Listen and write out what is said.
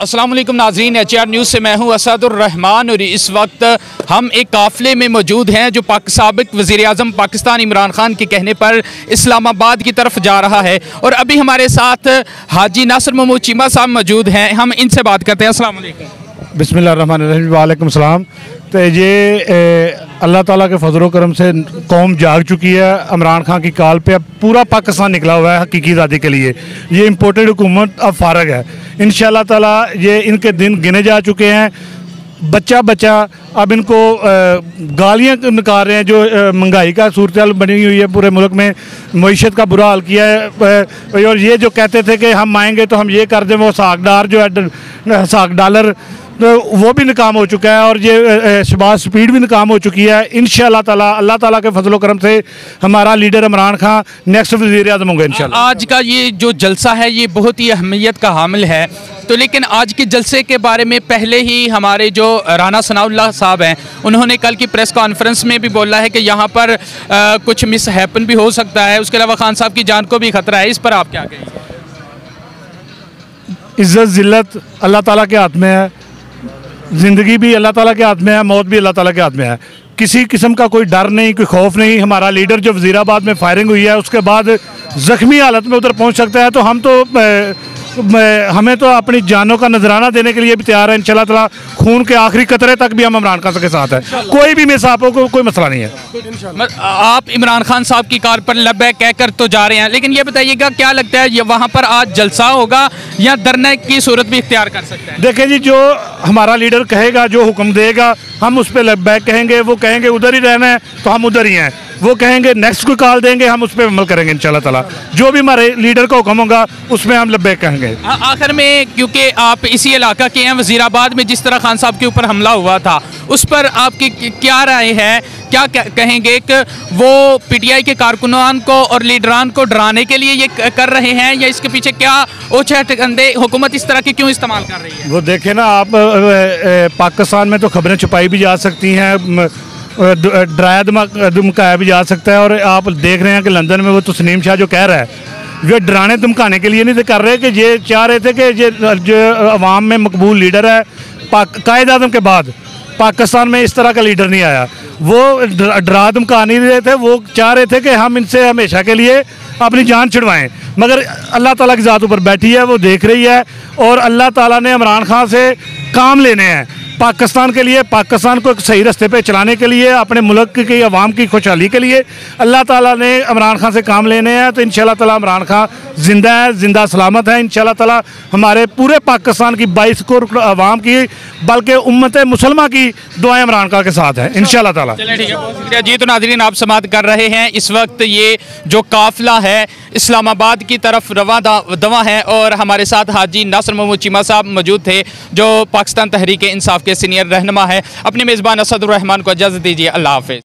अस्सलाम वालेकुम नाज़रीन, HR न्यूज़ से मैं हूं असदुर्रहमान और इस वक्त हम एक काफ़िले में मौजूद हैं जो साबिक़ वज़ीर-ए-आज़म पाकिस्तान इमरान खान के कहने पर इस्लामाबाद की तरफ जा रहा है। और अभी हमारे साथ हाजी नासिर महमूद चीमा साहब मौजूद हैं, हम इनसे बात करते हैं। अस्सलाम वालेकुम। बिस्मिल्लाहिर्रहमानिर्रहीम। वालेकुम सलाम। तो ये अल्लाह ताला के फजल करम से कौम जाग चुकी है। इमरान खान की कॉल पे अब पूरा पाकिस्तान निकला हुआ है हकीकी आज़ादी के लिए। ये इम्पोर्टेड हुकूमत अब फारग है। इंशाअल्लाह ताला ये इनके दिन गिने जा चुके हैं। बच्चा बच्चा अब इनको गालियाँ निकाल रहे हैं। जो महंगाई का सूरत बनी हुई है पूरे मुल्क में, मईशत का बुरा हाल किया है। और ये जो कहते थे कि हम आएंगे तो हम ये कर दें, वो सागदार जो है साग डॉलर, तो वो भी नाकाम हो चुका है। और ये शहबाज स्पीड भी नाकाम हो चुकी है। इंशाअल्लाह ताला अल्लाह ताला के फजल करम से हमारा लीडर इमरान खान नेक्स्ट वज़ीर-ए-आज़म होंगे इंशाअल्लाह। आज का ये जो जलसा है ये बहुत ही अहमियत का हामिल है। तो लेकिन आज के जलसे के बारे में पहले ही हमारे जो राना सनाउल्लाह साहब हैं उन्होंने कल की प्रेस कॉन्फ्रेंस में भी बोला है कि यहाँ पर कुछ मिस हैपन भी हो सकता है। उसके अलावा खान साहब की जान को भी खतरा है। इस पर आप क्या कहेंगे? इज़्ज़त ज़िल्लत अल्लाह ताला के हाथ में है। ज़िंदगी भी अल्लाह ताला के हाथ में है, मौत भी अल्लाह ताला के हाथ में है। किसी किस्म का कोई डर नहीं, कोई खौफ नहीं। हमारा लीडर जो वज़ीराबाद में फायरिंग हुई है उसके बाद ज़ख्मी हालत में उधर पहुंच सकता है, तो हम तो हमें तो अपनी जानों का नजराना देने के लिए भी तैयार है। इंशाअल्लाह ताला खून के आखिरी कतरे तक भी हम इमरान खान के साथ है। कोई भी मिसापों को कोई मसला नहीं है। आप इमरान खान साहब की कार पर लब्बैक कहकर तो जा रहे हैं, लेकिन ये बताइएगा क्या लगता है ये वहाँ पर आज जलसा होगा या धरने की सूरत भी इख्तियार कर सकते हैं? देखिए जी, जो हमारा लीडर कहेगा, जो हुक्म देगा, हम उस पर लब्बैक कहेंगे। वो कहेंगे उधर ही रहना है तो हम उधर ही हैं। वो कहेंगे नेक्स्ट कोई कॉल देंगे, हम उस पर अमल करेंगे इंशाअल्लाह ताला। जो भी हमारे लीडर का हुक्म होगा उसमें हम लब्बैक कहेंगे। आखिर में क्योंकि आप इसी इलाका के हैं, वज़ीराबाद में जिस तरह खान साहब के ऊपर हमला हुआ था उस पर आपकी क्या राय है? क्या कहेंगे कि वो PTI के कारकुनान को और लीडरान को डराने के लिए ये कर रहे हैं, या इसके पीछे क्या ओछे ठिकाने हुकूमत इस तरह की क्यों इस्तेमाल कर रही है? वो देखें ना आप, पाकिस्तान में तो खबरें छुपाई भी जा सकती हैं, डराया धमकाया भी जा सकता है। और आप देख रहे हैं कि लंदन में वो तस्नीम शाह जो कह रहा है, ये डराने धमकाने के लिए नहीं कर रहे, कि ये चाह रहे थे कि ये जो अवाम में मकबूल लीडर है कायद आज़म के बाद पाकिस्तान में इस तरह का लीडर नहीं आया। वो डरा धमका नहीं रहे थे, वो चाह रहे थे कि हम इनसे हमेशा के लिए अपनी जान छिड़वाएं। मगर अल्लाह ताला की ज़ात ऊपर बैठी है, वो देख रही है। और अल्लाह ताला ने इमरान खान से काम लेने हैं पाकिस्तान के लिए, पाकिस्तान को एक सही रास्ते पे चलाने के लिए, अपने मुल्क की आवाम की खुशहाली के लिए अल्लाह ताला ने इमरान खान से काम लेने हैं। तो इंशाअल्लाह ताला इमरान खान जिंदा है, जिंदा सलामत है। इंशाअल्लाह ताला हमारे पूरे पाकिस्तान की 22 करोड़ आवाम की, बल्कि उम्मत मुसलमान की दुआएं इमरान खान के साथ है इंशाअल्लाह ताला। चलिए ठीक है, बहुत शुक्रिया जी। तो नाज़रीन, आप समाअत कर रहे हैं, इस वक्त ये जो काफिला है इस्लामाबाद की तरफ रवा दवा है। और हमारे साथ हाजी नासिर महमूद चीमा साहब मौजूद थे जो पाकिस्तान तहरीक इंसाफ के सीनियर रहनुमा है। अपने मेज़बान असदुर्रहमान को इजाज़त दीजिए। अल्लाह हाफ़िज़।